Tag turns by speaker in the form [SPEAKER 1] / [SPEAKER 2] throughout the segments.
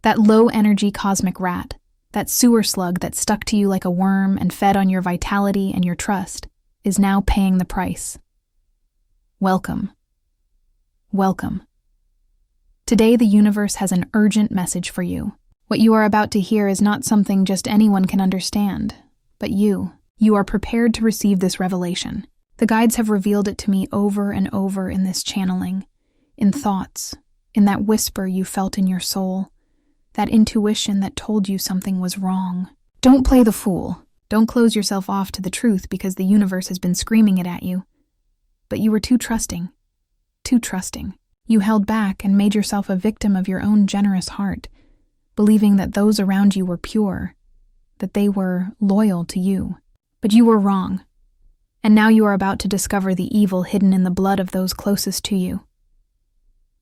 [SPEAKER 1] That low-energy cosmic rat, that sewer slug that stuck to you like a worm and fed on your vitality and your trust, is now paying the price. Welcome. Welcome. Today, the universe has an urgent message for you. What you are about to hear is not something just anyone can understand, but you. You are prepared to receive this revelation. The guides have revealed it to me over and over in this channeling, in thoughts, in that whisper you felt in your soul, that intuition that told you something was wrong. Don't play the fool. Don't close yourself off to the truth because the universe has been screaming it at you. But you were too trusting. Too trusting. You held back and made yourself a victim of your own generous heart, believing that those around you were pure, that they were loyal to you. But you were wrong. And now you are about to discover the evil hidden in the blood of those closest to you.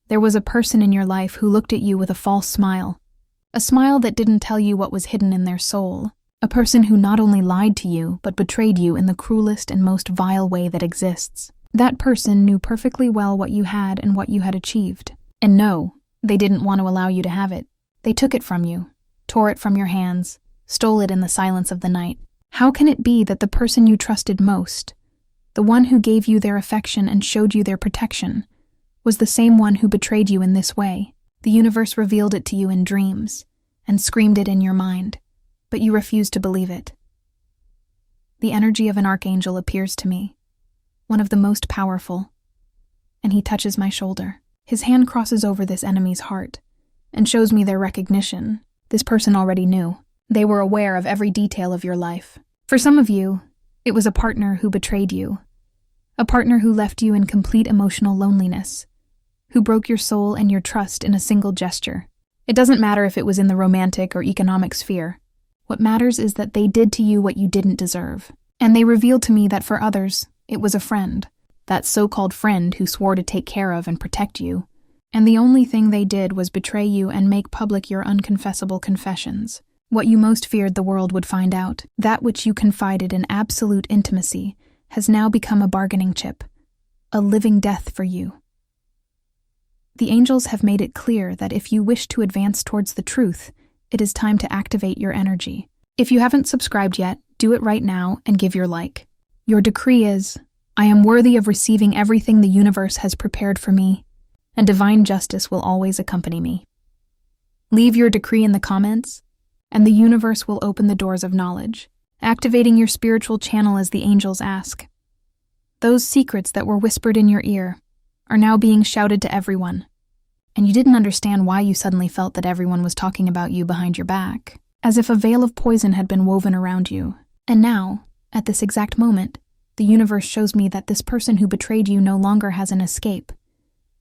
[SPEAKER 1] There was a person in your life who looked at you with a false smile, a smile that didn't tell you what was hidden in their soul, a person who not only lied to you but betrayed you in the cruelest and most vile way that exists. That person knew perfectly well what you had and what you had achieved. And no, they didn't want to allow you to have it. They took it from you, tore it from your hands, stole it in the silence of the night. How can it be that the person you trusted most, the one who gave you their affection and showed you their protection, was the same one who betrayed you in this way? The universe revealed it to you in dreams and screamed it in your mind, but you refused to believe it. The energy of an archangel appears to me, one of the most powerful, and he touches my shoulder. His hand crosses over this enemy's heart and shows me their recognition. This person already knew. They were aware of every detail of your life. For some of you, it was a partner who betrayed you, a partner who left you in complete emotional loneliness, who broke your soul and your trust in a single gesture. It doesn't matter if it was in the romantic or economic sphere. What matters is that they did to you what you didn't deserve. And they revealed to me that for others, it was a friend, that so-called friend who swore to take care of and protect you. And the only thing they did was betray you and make public your unconfessable confessions. What you most feared the world would find out, that which you confided in absolute intimacy, has now become a bargaining chip, a living death for you. The angels have made it clear that if you wish to advance towards the truth, it is time to activate your energy. If you haven't subscribed yet, do it right now and give your like. Your decree is, I am worthy of receiving everything the universe has prepared for me, and divine justice will always accompany me. Leave your decree in the comments, and the universe will open the doors of knowledge, activating your spiritual channel as the angels ask. Those secrets that were whispered in your ear are now being shouted to everyone, and you didn't understand why you suddenly felt that everyone was talking about you behind your back, as if a veil of poison had been woven around you. And now, at this exact moment, the universe shows me that this person who betrayed you no longer has an escape.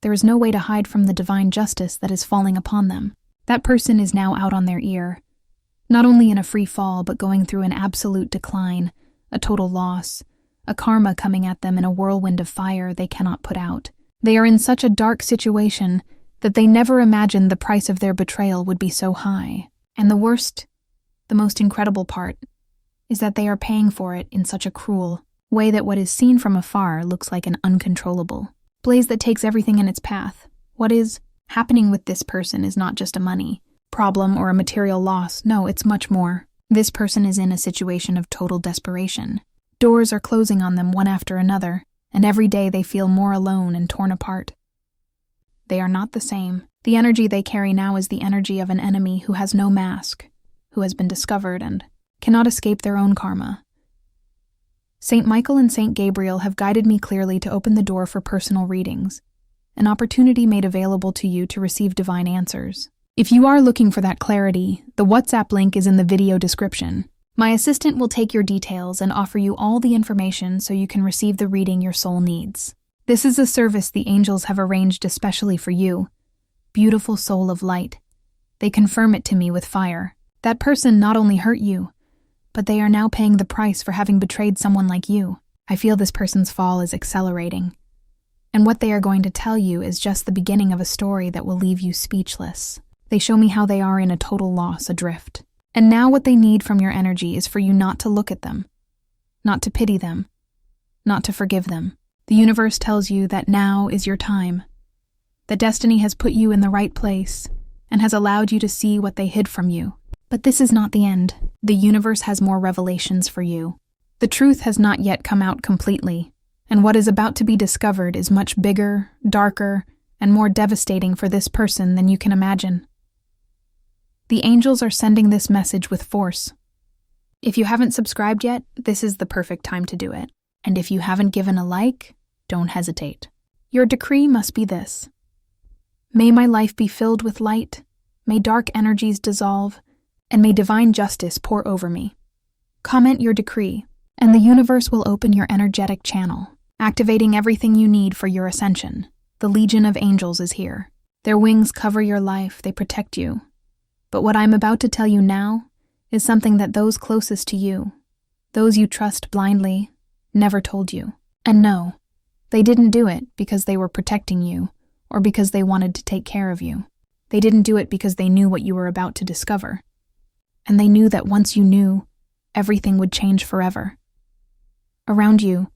[SPEAKER 1] There is no way to hide from the divine justice that is falling upon them. That person is now out on their ear, not only in a free fall, but going through an absolute decline, a total loss, a karma coming at them in a whirlwind of fire they cannot put out. They are in such a dark situation that they never imagined the price of their betrayal would be so high. And the worst, the most incredible part, is that they are paying for it in such a cruel way that what is seen from afar looks like an uncontrollable blaze that takes everything in its path. What is happening with this person is not just a money problem or a material loss. No, it's much more. This person is in a situation of total desperation. Doors are closing on them one after another, and every day they feel more alone and torn apart. They are not the same. The energy they carry now is the energy of an enemy who has no mask, who has been discovered and cannot escape their own karma. Saint Michael and Saint Gabriel have guided me clearly to open the door for personal readings, an opportunity made available to you to receive divine answers. If you are looking for that clarity, the WhatsApp link is in the video description. My assistant will take your details and offer you all the information so you can receive the reading your soul needs. This is a service the angels have arranged especially for you. Beautiful soul of light. They confirm it to me with fire. That person not only hurt you, but they are now paying the price for having betrayed someone like you. I feel this person's fall is accelerating. And what they are going to tell you is just the beginning of a story that will leave you speechless. They show me how they are in a total loss adrift. And now what they need from your energy is for you not to look at them, not to pity them, not to forgive them. The universe tells you that now is your time. That destiny has put you in the right place, and has allowed you to see what they hid from you. But this is not the end. The universe has more revelations for you. The truth has not yet come out completely, and what is about to be discovered is much bigger, darker, and more devastating for this person than you can imagine. The angels are sending this message with force. If you haven't subscribed yet, this is the perfect time to do it. And if you haven't given a like, don't hesitate. Your decree must be this: may my life be filled with light, may dark energies dissolve, and may divine justice pour over me. Comment your decree, and the universe will open your energetic channel, activating everything you need for your ascension. The Legion of Angels is here. Their wings cover your life, they protect you. But what I'm about to tell you now is something that those closest to you, those you trust blindly, never told you. And no, they didn't do it because they were protecting you or because they wanted to take care of you. They didn't do it because they knew what you were about to discover. And they knew that once you knew, everything would change forever. Around you,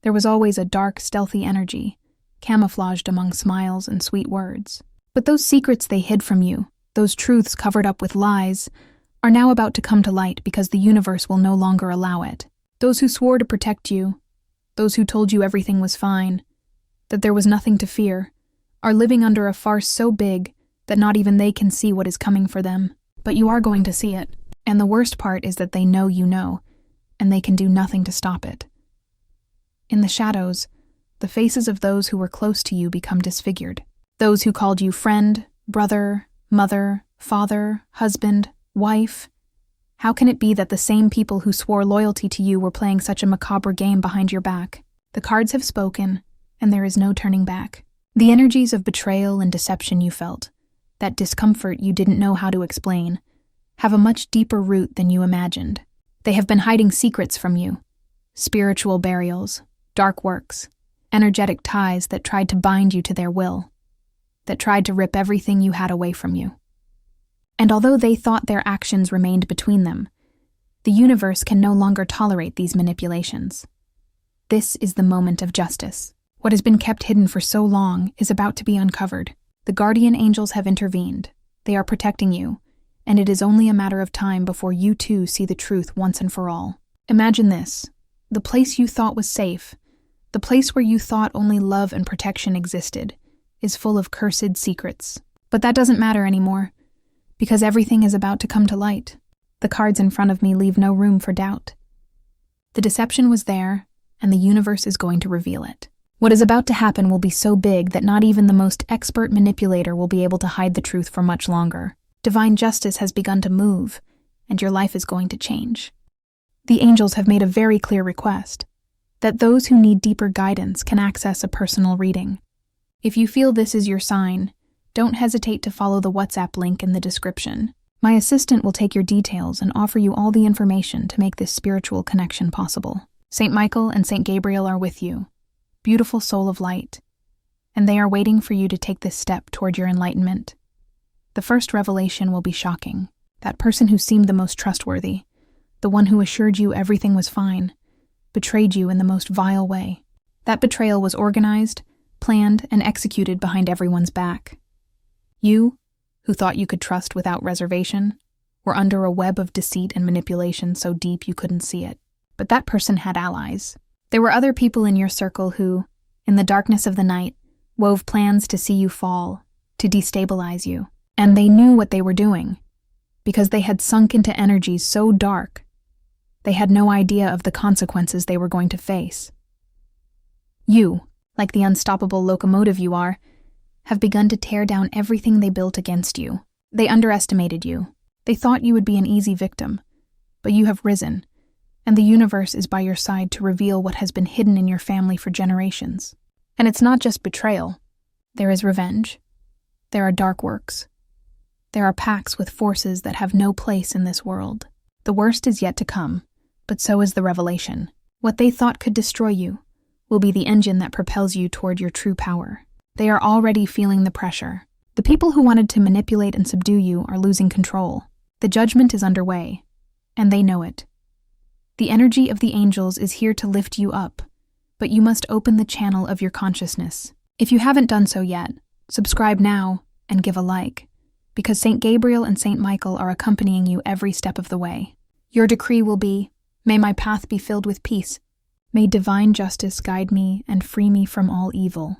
[SPEAKER 1] there was always a dark, stealthy energy, camouflaged among smiles and sweet words. But those secrets they hid from you, those truths covered up with lies, are now about to come to light because the universe will no longer allow it. Those who swore to protect you, those who told you everything was fine, that there was nothing to fear, are living under a farce so big that not even they can see what is coming for them. But you are going to see it, and the worst part is that they know you know, and they can do nothing to stop it. In the shadows, the faces of those who were close to you become disfigured. Those who called you friend, brother, mother, father, husband, wife. How can it be that the same people who swore loyalty to you were playing such a macabre game behind your back? The cards have spoken, and there is no turning back. The energies of betrayal and deception you felt, that discomfort you didn't know how to explain, have a much deeper root than you imagined. They have been hiding secrets from you, spiritual burials, dark works, energetic ties that tried to bind you to their will, that tried to rip everything you had away from you. And although they thought their actions remained between them, the universe can no longer tolerate these manipulations. This is the moment of justice. What has been kept hidden for so long is about to be uncovered. The guardian angels have intervened. They are protecting you, and it is only a matter of time before you too see the truth once and for all. Imagine this: the place you thought was safe, the place where you thought only love and protection existed, is full of cursed secrets. But that doesn't matter anymore, because everything is about to come to light. The cards in front of me leave no room for doubt. The deception was there, and the universe is going to reveal it. What is about to happen will be so big that not even the most expert manipulator will be able to hide the truth for much longer. Divine justice has begun to move, and your life is going to change. The angels have made a very clear request, that those who need deeper guidance can access a personal reading. If you feel this is your sign, don't hesitate to follow the WhatsApp link in the description. My assistant will take your details and offer you all the information to make this spiritual connection possible. Saint Michael and Saint Gabriel are with you, beautiful soul of light, and they are waiting for you to take this step toward your enlightenment. The first revelation will be shocking. That person who seemed the most trustworthy, the one who assured you everything was fine, betrayed you in the most vile way. That betrayal was organized, planned, and executed behind everyone's back. You, who thought you could trust without reservation, were under a web of deceit and manipulation so deep you couldn't see it. But that person had allies. There were other people in your circle who, in the darkness of the night, wove plans to see you fall, to destabilize you. And they knew what they were doing, because they had sunk into energies so dark, they had no idea of the consequences they were going to face. You, like the unstoppable locomotive you are, have begun to tear down everything they built against you. They underestimated you. They thought you would be an easy victim, but you have risen, and the universe is by your side to reveal what has been hidden in your family for generations. And it's not just betrayal. There is revenge. There are dark works. There are pacts with forces that have no place in this world. The worst is yet to come, but so is the revelation. What they thought could destroy you will be the engine that propels you toward your true power. They are already feeling the pressure. The people who wanted to manipulate and subdue you are losing control. The judgment is underway, and they know it. The energy of the angels is here to lift you up, but you must open the channel of your consciousness. If you haven't done so yet, subscribe now and give a like. because Saint Gabriel and Saint Michael are accompanying you every step of the way. Your decree will be, "May my path be filled with peace. May divine justice guide me and free me from all evil."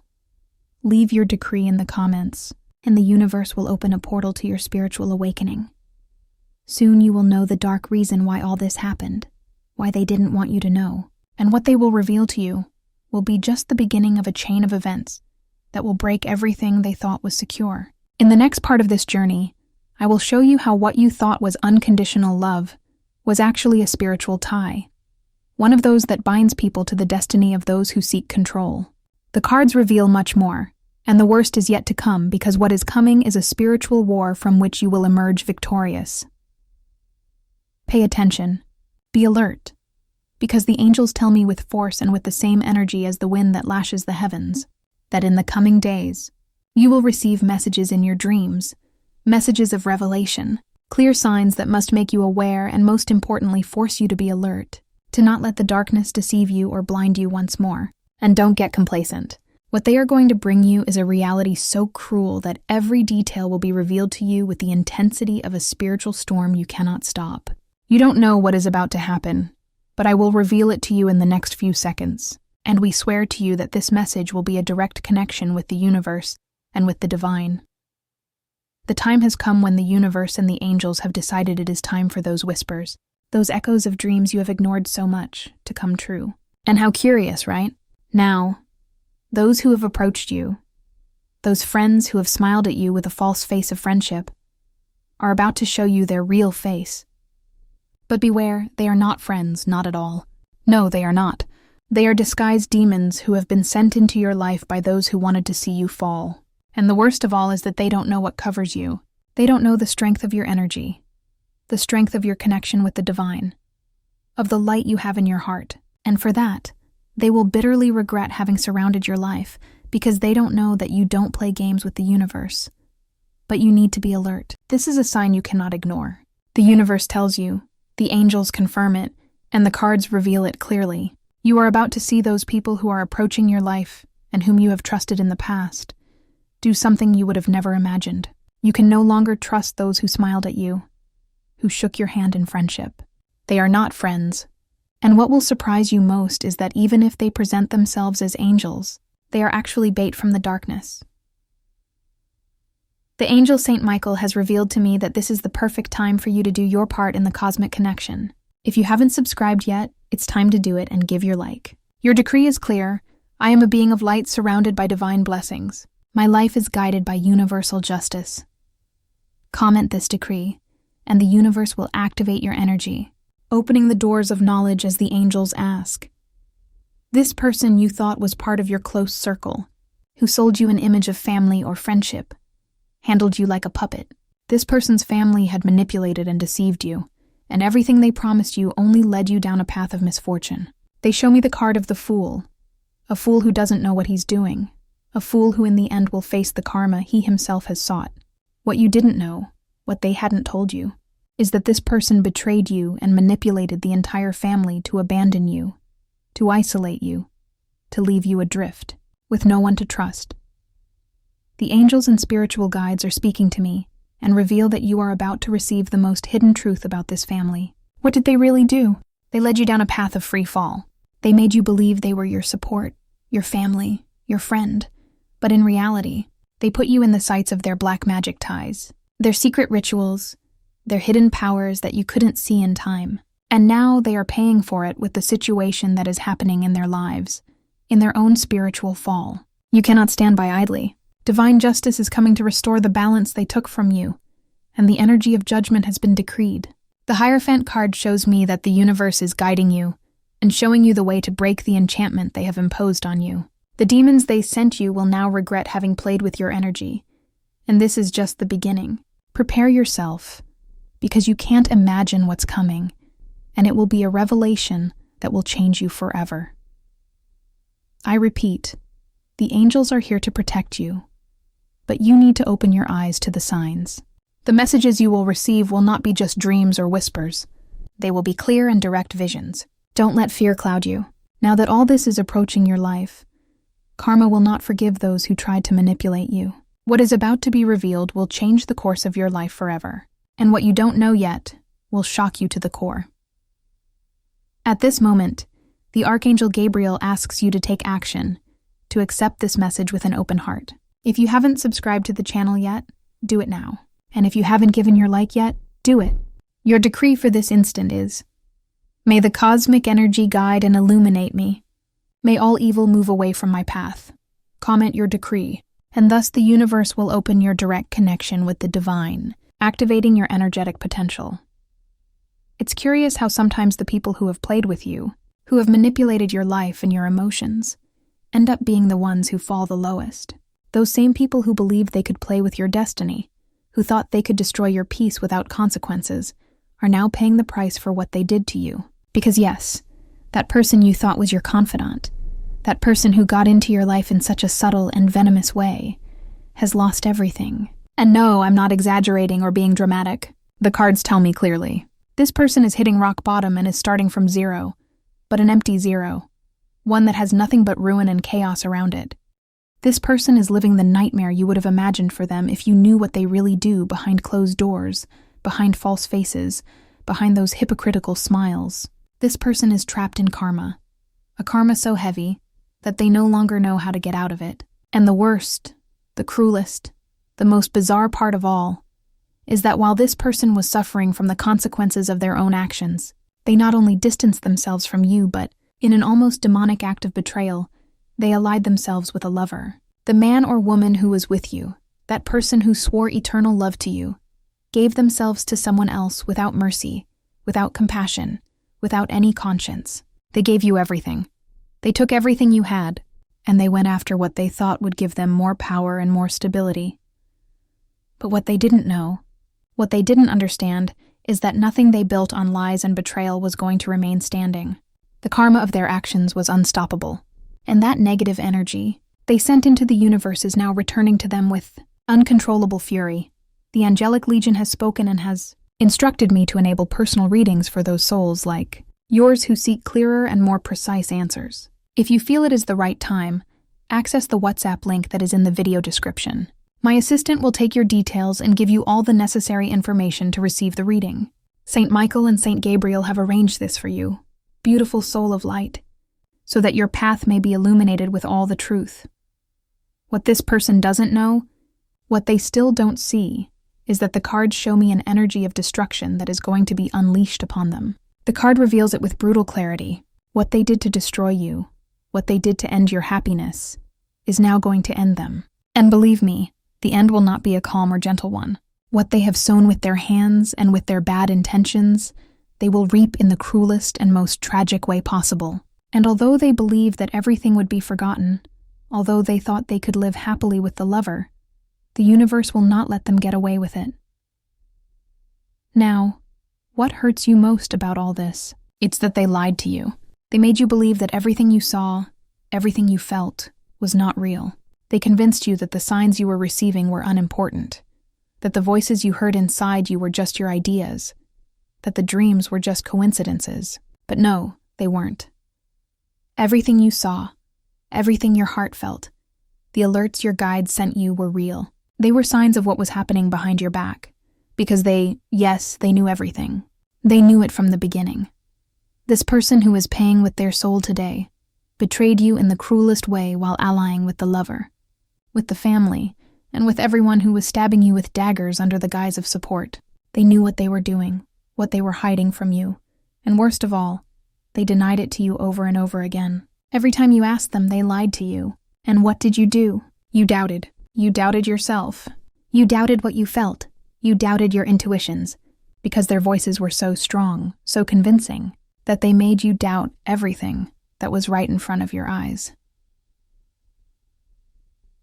[SPEAKER 1] Leave your decree in the comments, and the universe will open a portal to your spiritual awakening. Soon you will know the dark reason why all this happened, why they didn't want you to know, and what they will reveal to you will be just the beginning of a chain of events that will break everything they thought was secure. In the next part of this journey, I will show you how what you thought was unconditional love was actually a spiritual tie, one of those that binds people to the destiny of those who seek control. The cards reveal much more, and the worst is yet to come because what is coming is a spiritual war from which you will emerge victorious. Pay attention. Be alert, because the angels tell me with force and with the same energy as the wind that lashes the heavens, that in the coming days, you will receive messages in your dreams, messages of revelation, clear signs that must make you aware and most importantly force you to be alert, to not let the darkness deceive you or blind you once more. And don't get complacent. What they are going to bring you is a reality so cruel that every detail will be revealed to you with the intensity of a spiritual storm you cannot stop. You don't know what is about to happen, but I will reveal it to you in the next few seconds, and we swear to you that this message will be a direct connection with the universe and with the divine. The time has come when the universe and the angels have decided it is time for those whispers, those echoes of dreams you have ignored so much, to come true. And how curious, right? Now, those who have approached you, those friends who have smiled at you with a false face of friendship, are about to show you their real face. But beware, they are not friends, not at all. No, they are not. They are disguised demons who have been sent into your life by those who wanted to see you fall. And the worst of all is that they don't know what covers you. They don't know the strength of your energy, the strength of your connection with the divine, of the light you have in your heart. And for that, they will bitterly regret having surrounded your life because they don't know that you don't play games with the universe. But you need to be alert. This is a sign you cannot ignore. The universe tells you, the angels confirm it, and the cards reveal it clearly. You are about to see those people who are approaching your life and whom you have trusted in the past do something you would have never imagined. You can no longer trust those who smiled at you, who shook your hand in friendship. They are not friends. And what will surprise you most is that even if they present themselves as angels, they are actually bait from the darkness. The angel Saint Michael has revealed to me that this is the perfect time for you to do your part in the cosmic connection. If you haven't subscribed yet, it's time to do it and give your like. Your decree is clear. I am a being of light surrounded by divine blessings. My life is guided by universal justice. Comment this decree, and the universe will activate your energy, opening the doors of knowledge as the angels ask. This person you thought was part of your close circle, who sold you an image of family or friendship, handled you like a puppet. This person's family had manipulated and deceived you, and everything they promised you only led you down a path of misfortune. They show me the card of the fool, a fool who doesn't know what he's doing, a fool who in the end will face the karma he himself has sought. What you didn't know, what they hadn't told you, is that this person betrayed you and manipulated the entire family to abandon you, to isolate you, to leave you adrift, with no one to trust. The angels and spiritual guides are speaking to me and reveal that you are about to receive the most hidden truth about this family. What did they really do? They led you down a path of free fall. They made you believe they were your support, your family, your friend. But in reality, they put you in the sights of their black magic ties, their secret rituals, their hidden powers that you couldn't see in time. And now they are paying for it with the situation that is happening in their lives, in their own spiritual fall. You cannot stand by idly. Divine justice is coming to restore the balance they took from you, and the energy of judgment has been decreed. The Hierophant card shows me that the universe is guiding you and showing you the way to break the enchantment they have imposed on you. The demons they sent you will now regret having played with your energy, and this is just the beginning. Prepare yourself, because you can't imagine what's coming, and it will be a revelation that will change you forever. I repeat, the angels are here to protect you, but you need to open your eyes to the signs. The messages you will receive will not be just dreams or whispers. They will be clear and direct visions. Don't let fear cloud you. Now that all this is approaching your life, karma will not forgive those who tried to manipulate you. What is about to be revealed will change the course of your life forever, and what you don't know yet will shock you to the core. At this moment, the Archangel Gabriel asks you to take action, to accept this message with an open heart. If you haven't subscribed to the channel yet, do it now. And if you haven't given your like yet, do it. Your decree for this instant is, may the cosmic energy guide and illuminate me. May all evil move away from my path. Comment your decree, and thus the universe will open your direct connection with the divine, activating your energetic potential. It's curious how sometimes the people who have played with you, who have manipulated your life and your emotions, end up being the ones who fall the lowest. Those same people who believed they could play with your destiny, who thought they could destroy your peace without consequences, are now paying the price for what they did to you. Because yes, that person you thought was your confidant, that person who got into your life in such a subtle and venomous way, has lost everything. And no, I'm not exaggerating or being dramatic. The cards tell me clearly. This person is hitting rock bottom and is starting from zero, but an empty zero, one that has nothing but ruin and chaos around it. This person is living the nightmare you would have imagined for them if you knew what they really do behind closed doors, behind false faces, behind those hypocritical smiles. This person is trapped in karma, a karma so heavy that they no longer know how to get out of it. And the worst, the cruelest, the most bizarre part of all is that while this person was suffering from the consequences of their own actions, they not only distanced themselves from you, but, in an almost demonic act of betrayal, they allied themselves with a lover. The man or woman who was with you, that person who swore eternal love to you, gave themselves to someone else without mercy, without compassion, without any conscience. They gave you everything. They took everything you had, and they went after what they thought would give them more power and more stability. But what they didn't know, what they didn't understand, is that nothing they built on lies and betrayal was going to remain standing. The karma of their actions was unstoppable, and that negative energy they sent into the universe is now returning to them with uncontrollable fury. The Angelic Legion has spoken and has instructed me to enable personal readings for those souls like yours who seek clearer and more precise answers. If you feel it is the right time, access the WhatsApp link that is in the video description. My assistant will take your details and give you all the necessary information to receive the reading. Saint Michael and Saint Gabriel have arranged this for you, beautiful soul of light, so that your path may be illuminated with all the truth. What this person doesn't know, what they still don't see, is that the cards show me an energy of destruction that is going to be unleashed upon them. The card reveals it with brutal clarity. What they did to destroy you, what they did to end your happiness, is now going to end them. And believe me, the end will not be a calm or gentle one. What they have sown with their hands and with their bad intentions, they will reap in the cruelest and most tragic way possible. And although they believed that everything would be forgotten, although they thought they could live happily with the lover, the universe will not let them get away with it. Now, what hurts you most about all this? It's that they lied to you. They made you believe that everything you saw, everything you felt, was not real. They convinced you that the signs you were receiving were unimportant, that the voices you heard inside you were just your ideas, that the dreams were just coincidences. But no, they weren't. Everything you saw, everything your heart felt, the alerts your guides sent you were real. They were signs of what was happening behind your back, because they knew everything. They knew it from the beginning. This person who is paying with their soul today betrayed you in the cruelest way while allying with the lover, with the family, and with everyone who was stabbing you with daggers under the guise of support. They knew what they were doing, what they were hiding from you, and worst of all, they denied it to you over and over again. Every time you asked them, they lied to you. And what did you do? You doubted. You doubted yourself. You doubted what you felt. You doubted your intuitions, because their voices were so strong, so convincing, that they made you doubt everything that was right in front of your eyes.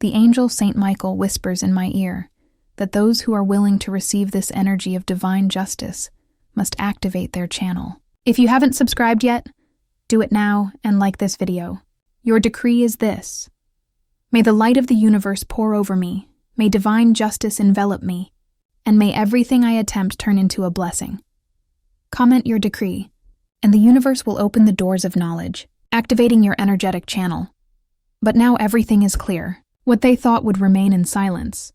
[SPEAKER 1] The angel Saint Michael whispers in my ear that those who are willing to receive this energy of divine justice must activate their channel. If you haven't subscribed yet, do it now and like this video. Your decree is this: may the light of the universe pour over me, may divine justice envelop me, and may everything I attempt turn into a blessing. Comment your decree, and the universe will open the doors of knowledge, activating your energetic channel. But now everything is clear. What they thought would remain in silence,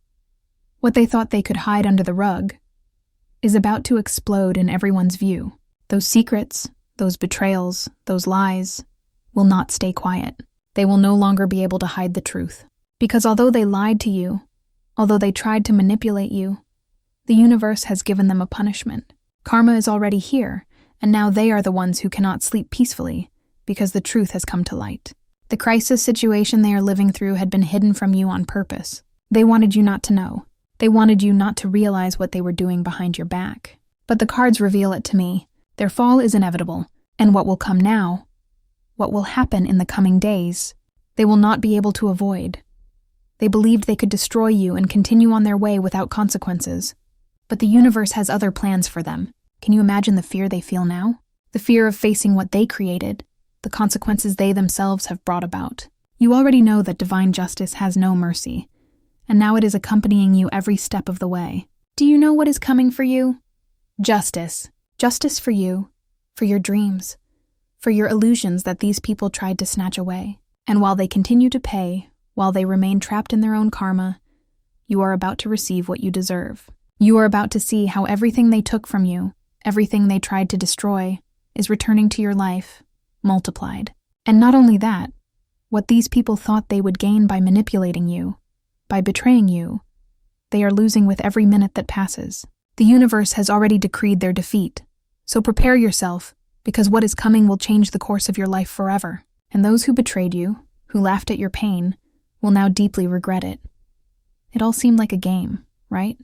[SPEAKER 1] what they thought they could hide under the rug, is about to explode in everyone's view. Those secrets, those betrayals, those lies will not stay quiet. They will no longer be able to hide the truth. Because although they lied to you, although they tried to manipulate you, the universe has given them a punishment. Karma is already here, and now they are the ones who cannot sleep peacefully because the truth has come to light. The crisis situation they are living through had been hidden from you on purpose. They wanted you not to know. They wanted you not to realize what they were doing behind your back. But the cards reveal it to me. Their fall is inevitable, and what will come now, what will happen in the coming days, they will not be able to avoid. They believed they could destroy you and continue on their way without consequences. But the universe has other plans for them. Can you imagine the fear they feel now? The fear of facing what they created, the consequences they themselves have brought about. You already know that divine justice has no mercy, and now it is accompanying you every step of the way. Do you know what is coming for you? Justice. Justice for you, for your dreams, for your illusions that these people tried to snatch away. And while they continue to pay, while they remain trapped in their own karma, you are about to receive what you deserve. You are about to see how everything they took from you, everything they tried to destroy, is returning to your life, multiplied. And not only that, what these people thought they would gain by manipulating you, by betraying you, they are losing with every minute that passes. The universe has already decreed their defeat, so prepare yourself, because what is coming will change the course of your life forever. And those who betrayed you, who laughed at your pain, will now deeply regret it. It all seemed like a game, right?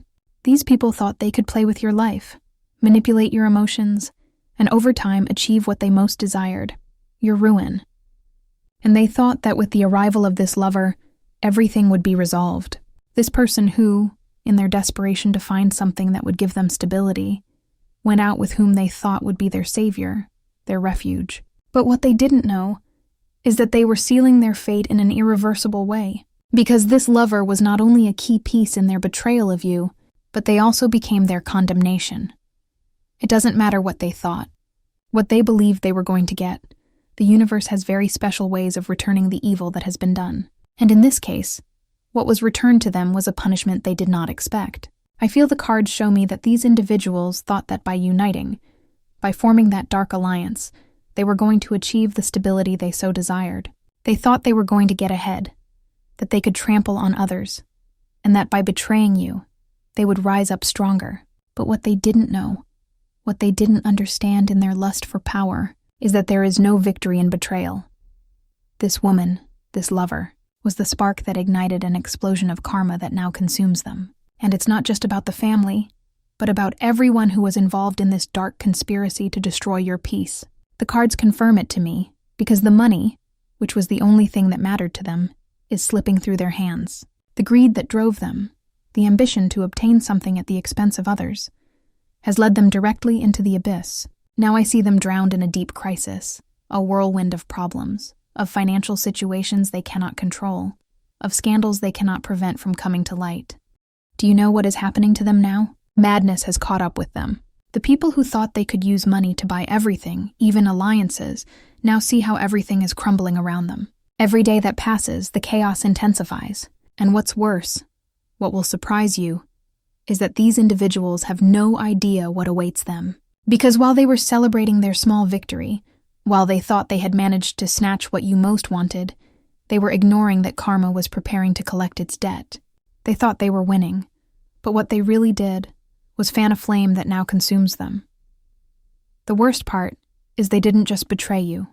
[SPEAKER 1] These people thought they could play with your life, manipulate your emotions, and over time achieve what they most desired, your ruin. And they thought that with the arrival of this lover, everything would be resolved. This person who, in their desperation to find something that would give them stability, went out with whom they thought would be their savior, their refuge. But what they didn't know is that they were sealing their fate in an irreversible way, because this lover was not only a key piece in their betrayal of you, but they also became their condemnation. It doesn't matter what they thought, what they believed they were going to get. The universe has very special ways of returning the evil that has been done. And in this case, what was returned to them was a punishment they did not expect. I feel the cards show me that these individuals thought that by uniting, by forming that dark alliance, they were going to achieve the stability they so desired. They thought they were going to get ahead, that they could trample on others, and that by betraying you, they would rise up stronger. But what they didn't know, what they didn't understand in their lust for power, is that there is no victory in betrayal. This woman, this lover, was the spark that ignited an explosion of karma that now consumes them. And it's not just about the family, but about everyone who was involved in this dark conspiracy to destroy your peace. The cards confirm it to me, because the money, which was the only thing that mattered to them, is slipping through their hands. The greed that drove them, the ambition to obtain something at the expense of others, has led them directly into the abyss. Now I see them drowned in a deep crisis, a whirlwind of problems, of financial situations they cannot control, of scandals they cannot prevent from coming to light. Do you know what is happening to them now? Madness has caught up with them. The people who thought they could use money to buy everything, even alliances, now see how everything is crumbling around them. Every day that passes, the chaos intensifies. And what's worse, what will surprise you, is that these individuals have no idea what awaits them. Because while they were celebrating their small victory, while they thought they had managed to snatch what you most wanted, they were ignoring that karma was preparing to collect its debt. They thought they were winning, but what they really did was fan a flame that now consumes them. The worst part is they didn't just betray you.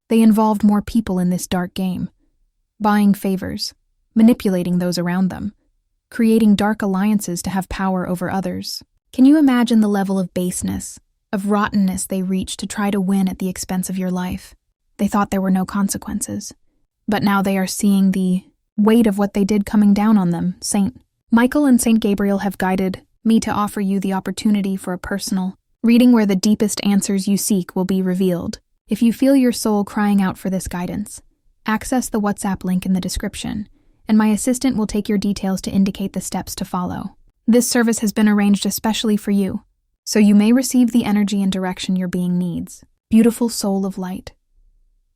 [SPEAKER 1] They involved more people in this dark game, buying favors, manipulating those around them, creating dark alliances to have power over others. Can you imagine the level of baseness, of rottenness they reached to try to win at the expense of your life? They thought there were no consequences, but now they are seeing the weight of what they did coming down on them. Saint Michael and Saint Gabriel have guided me to offer you the opportunity for a personal reading where the deepest answers you seek will be revealed. If you feel your soul crying out for this guidance, access the WhatsApp link in the description, and my assistant will take your details to indicate the steps to follow. This service has been arranged especially for you, so you may receive the energy and direction your being needs. Beautiful soul of light.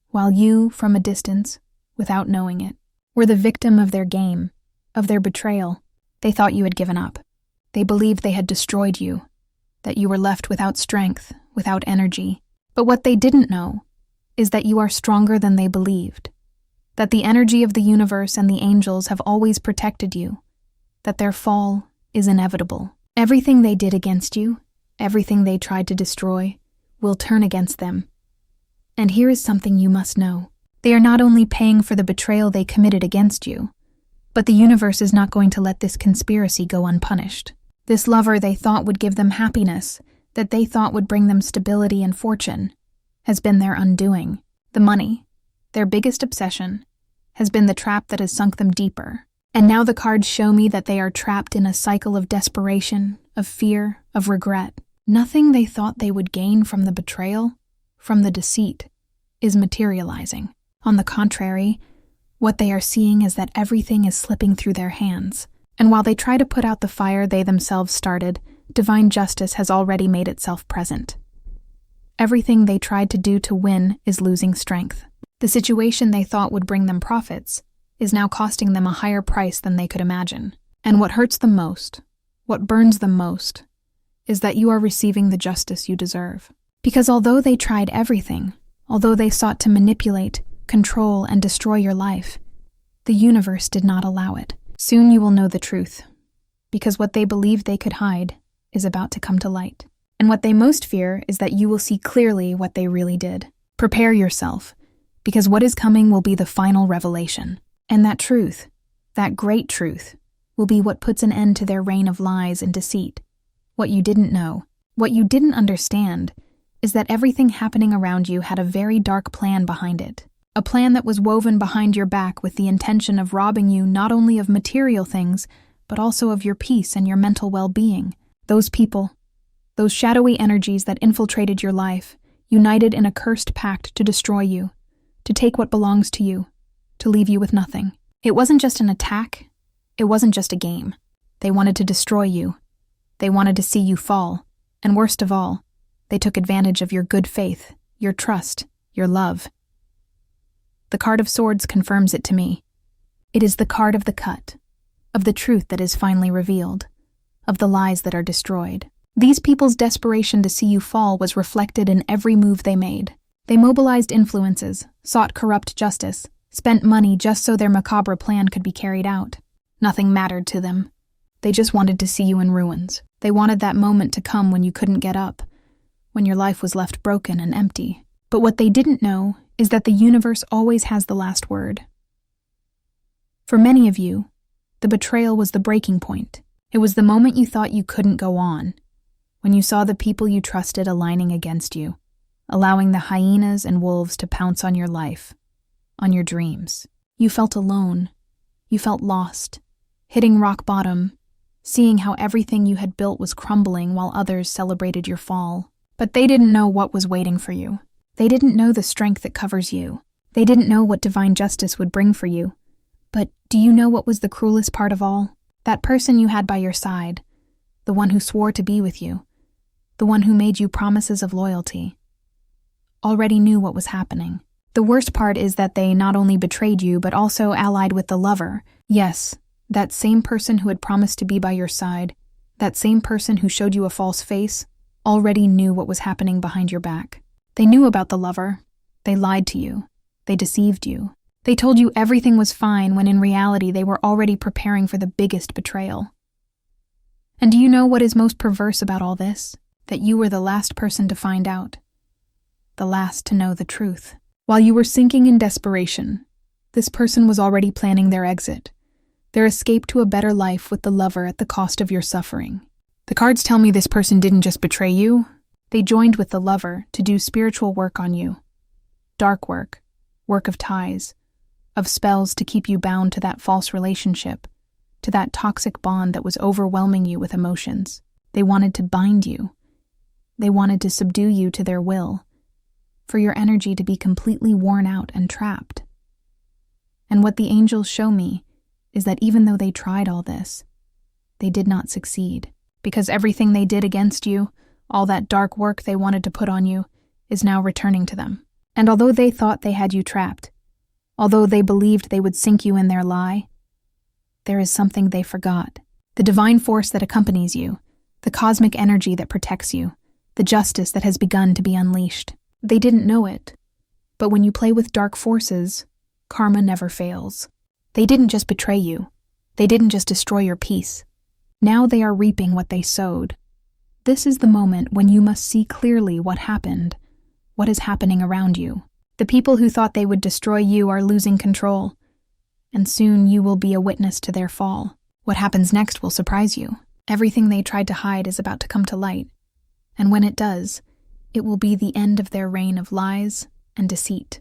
[SPEAKER 1] While you, from a distance, without knowing it, were the victim of their game, of their betrayal. They thought you had given up. They believed they had destroyed you, that you were left without strength, without energy. But what they didn't know is that you are stronger than they believed, that the energy of the universe and the angels have always protected you, that their fall is inevitable. Everything they did against you, everything they tried to destroy, will turn against them. And here is something you must know. They are not only paying for the betrayal they committed against you, but the universe is not going to let this conspiracy go unpunished. This lover they thought would give them happiness, that they thought would bring them stability and fortune, has been their undoing. The money, their biggest obsession, has been the trap that has sunk them deeper. And now the cards show me that they are trapped in a cycle of desperation, of fear, of regret. Nothing they thought they would gain from the betrayal, from the deceit, is materializing. On the contrary, what they are seeing is that everything is slipping through their hands. And while they try to put out the fire they themselves started, divine justice has already made itself present. Everything they tried to do to win is losing strength. The situation they thought would bring them profits is now costing them a higher price than they could imagine. And what hurts them most, what burns them most, is that you are receiving the justice you deserve. Because although they tried everything, although they sought to manipulate, control, and destroy your life, the universe did not allow it. Soon you will know the truth, because what they believed they could hide is about to come to light. And what they most fear is that you will see clearly what they really did. Prepare yourself, because what is coming will be the final revelation. And that truth, that great truth, will be what puts an end to their reign of lies and deceit. What you didn't know, what you didn't understand, is that everything happening around you had a very dark plan behind it. A plan that was woven behind your back with the intention of robbing you not only of material things, but also of your peace and your mental well-being. Those people, those shadowy energies that infiltrated your life, united in a cursed pact to destroy you, to take what belongs to you, to leave you with nothing. It wasn't just an attack. It wasn't just a game. They wanted to destroy you. They wanted to see you fall. And worst of all, they took advantage of your good faith, your trust, your love. The card of swords confirms it to me. It is the card of the cut, of the truth that is finally revealed, of the lies that are destroyed. These people's desperation to see you fall was reflected in every move they made. They mobilized influences, sought corrupt justice, spent money just so their macabre plan could be carried out. Nothing mattered to them. They just wanted to see you in ruins. They wanted that moment to come when you couldn't get up, when your life was left broken and empty. But what they didn't know is that the universe always has the last word. For many of you, the betrayal was the breaking point. It was the moment you thought you couldn't go on, when you saw the people you trusted aligning against you, allowing the hyenas and wolves to pounce on your life, on your dreams. You felt alone. You felt lost, hitting rock bottom, seeing how everything you had built was crumbling while others celebrated your fall. But they didn't know what was waiting for you. They didn't know the strength that covers you. They didn't know what divine justice would bring for you. But do you know what was the cruelest part of all? That person you had by your side, the one who swore to be with you, the one who made you promises of loyalty, already knew what was happening. The worst part is that they not only betrayed you, but also allied with the lover. Yes, that same person who had promised to be by your side, that same person who showed you a false face, already knew what was happening behind your back. They knew about the lover. They lied to you. They deceived you. They told you everything was fine when in reality they were already preparing for the biggest betrayal. And do you know what is most perverse about all this? That you were the last person to find out. The last to know the truth. While you were sinking in desperation, this person was already planning their exit, their escape to a better life with the lover at the cost of your suffering. The cards tell me this person didn't just betray you, they joined with the lover to do spiritual work on you. Dark work, work of ties, of spells to keep you bound to that false relationship, to that toxic bond that was overwhelming you with emotions. They wanted to bind you. They wanted to subdue you to their will, for your energy to be completely worn out and trapped. And what the angels show me is that even though they tried all this, they did not succeed, because everything they did against you, all that dark work they wanted to put on you, is now returning to them. And although they thought they had you trapped, Although they believed they would sink you in their lie, there is something they forgot. The divine force that accompanies you, the cosmic energy that protects you, the justice that has begun to be unleashed. They didn't know it, but when you play with dark forces, karma never fails. They didn't just betray you. They didn't just destroy your peace. Now they are reaping what they sowed. This is the moment when you must see clearly what happened, what is happening around you. The people who thought they would destroy you are losing control, and soon you will be a witness to their fall. What happens next will surprise you. Everything they tried to hide is about to come to light, and when it does, it will be the end of their reign of lies and deceit.